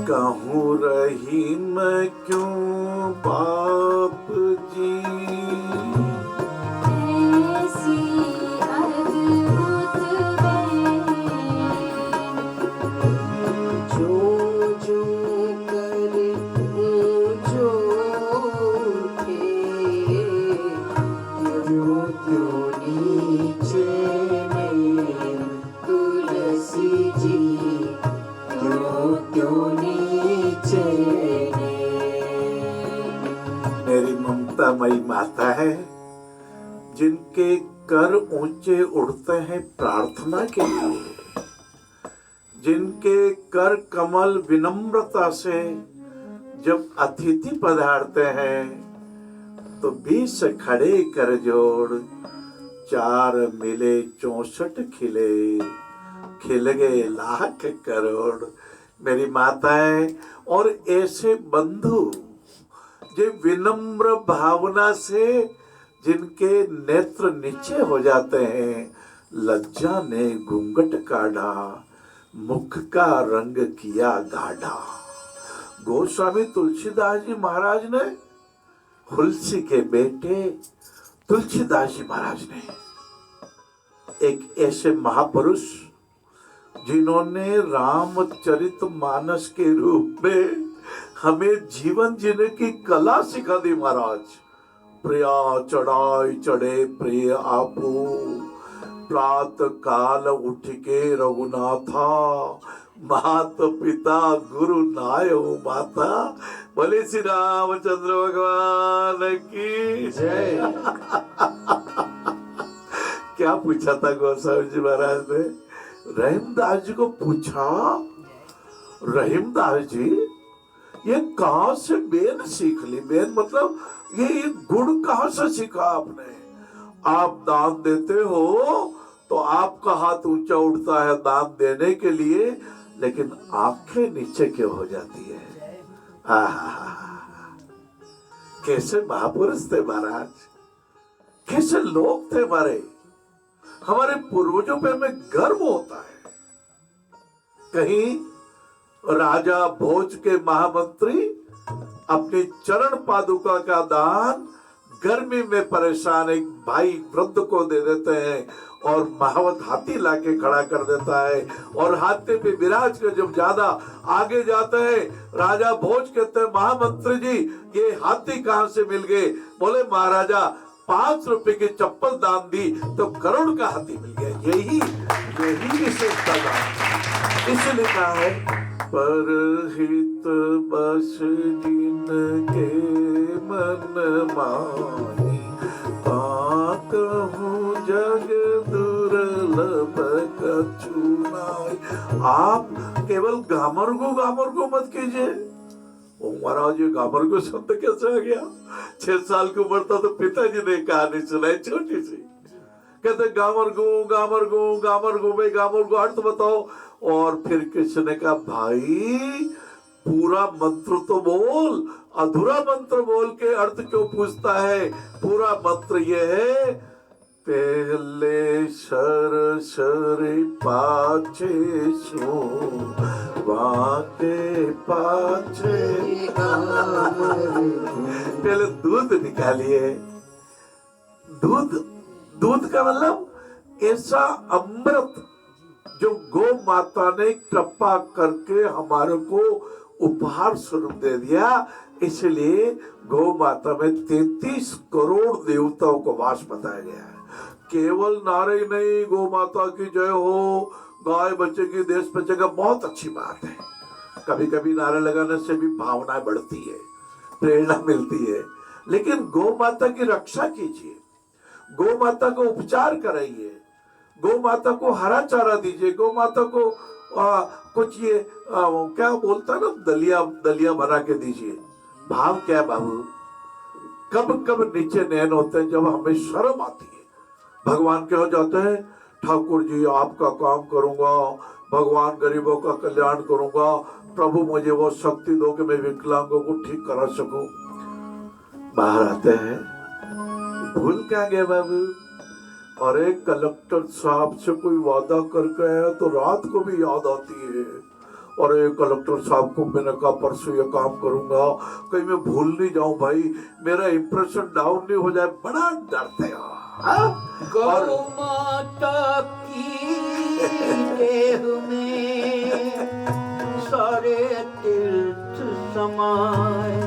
कहूँ रहीम क्यों बाप जी, ऐसी अद्भुत जो जो कर जो उठे, त्यों त्यों नीचे में तुलसी जी, त्यों त्यों नीचे मेरी ममतामयी माता है, जिनके कर ऊंचे उड़ते हैं प्रार्थना के लिए, जिनके कर कमल विनम्रता से जब अतिथि पधारते हैं तो 20 खड़े कर जोड़, 4 मिले 64 खिले, खिल गए लाख करोड़। मेरी माता है, और ऐसे बंधु जो विनम्र भावना से जिनके नेत्र नीचे हो जाते हैं, लज्जा ने घूंघट काढ़ा, मुख का रंग किया गाढ़ा। गोस्वामी तुलसीदास जी महाराज ने, तुलसी के बेटे तुलसीदास जी महाराज ने, एक ऐसे महापुरुष जिन्होंने रामचरितमानस के रूप में हमें जीवन जीने की कला सिखा दी। महाराज, प्रिया चढ़ाई चढ़े प्रिय आपू, प्रात काल उठ के रघुनाथा, मात पिता गुरु नायो माता। बोले श्री रामचंद्र भगवान की जय। क्या पूछा था गोस्वामी जी महाराज ने? रहीमदास जी को पूछा, रहीमदास जी ये कहाँ से बेन सीख ली? बेन मतलब ये गुण कहाँ से सीखा आपने? आप दान देते हो तो आपका हाथ ऊंचा उठता है दान देने के लिए, लेकिन आंखें नीचे क्यों हो जाती है? कैसे महापुरुष थे महाराज, कैसे लोग थे हमारे। हमारे पूर्वजों पे हमें गर्व होता है। कहीं राजा भोज के महामंत्री अपनी चरण पादुका का दान गर्मी में परेशान एक भाई वृद्ध को दे देते हैं, और महावत हाथी लाके खड़ा कर देता है, और हाथी पे विराज कर जब ज्यादा आगे जाते हैं, राजा भोज कहते हैं महामंत्री जी ये हाथी कहाँ से मिल गए? बोले महाराजा 5 रुपए की चप्पल दान दी तो करोड़ का हाथी मिल गया। यही विशेषता दान। इसलिए कहा है, परहित बस जिनके मन माही, कहूँ जग दुर्लभ कछु नाहि। आप केवल गामर मत कीजिए। ओ महाराज, ये गामर को शब्द कैसे आ गया? 6 साल की उम्र था तो पिताजी ने कहानी सुनाई छोटी सी, कहते गामर गो भाई गामर गो अर्थ बताओ। और फिर किसी ने कहा भाई पूरा मंत्र तो बोल, अधूरा मंत्र बोल के अर्थ क्यों पूछता है? पूरा मंत्र ये है, पहले सर पाछे सो वाके पाछे। पहले दूध निकालिए। दूध का मतलब ऐसा अमृत जो गौ माता ने कृपा करके हमारे को उपहार स्वरूप दे दिया। इसलिए गौ माता में 33 करोड़ देवताओं को वास बताया गया है। केवल नारे नहीं, गौ माता की जय हो, गाय बचेगी देश बचेगा, बहुत अच्छी बात है। कभी कभी नारे लगाने से भी भावनाएं बढ़ती है, प्रेरणा मिलती है, लेकिन गौ माता की रक्षा कीजिए, गौ माता को उपचार कराइए, गौ माता को हरा चारा दीजिए, गौ माता को कुछ ये क्या बोलता है ना, दलिया बना के दीजिए। भाव क्या है बाबू? कब कब नीचे नैन होते हैं जब हमें शर्म आती है। भगवान क्या हो जाते हैं, ठाकुर जी आपका काम करूंगा, भगवान गरीबों का कल्याण करूंगा, प्रभु मुझे वो शक्ति दो कि मैं विकलांगों को ठीक करा सकूं। बाहर आते हैं, भूल क्या गए बाबू? अरे कलेक्टर साहब से कोई वादा करके आया तो रात को भी याद आती है। अरे कलेक्टर साहब को मैंने कहा परसों ये काम करूंगा, कहीं मैं भूल नहीं जाऊं भाई, मेरा इंप्रेशन डाउन नहीं हो जाए, बड़ा डरते हैं। गौ माता की देह में सारे तीर्थ समाए,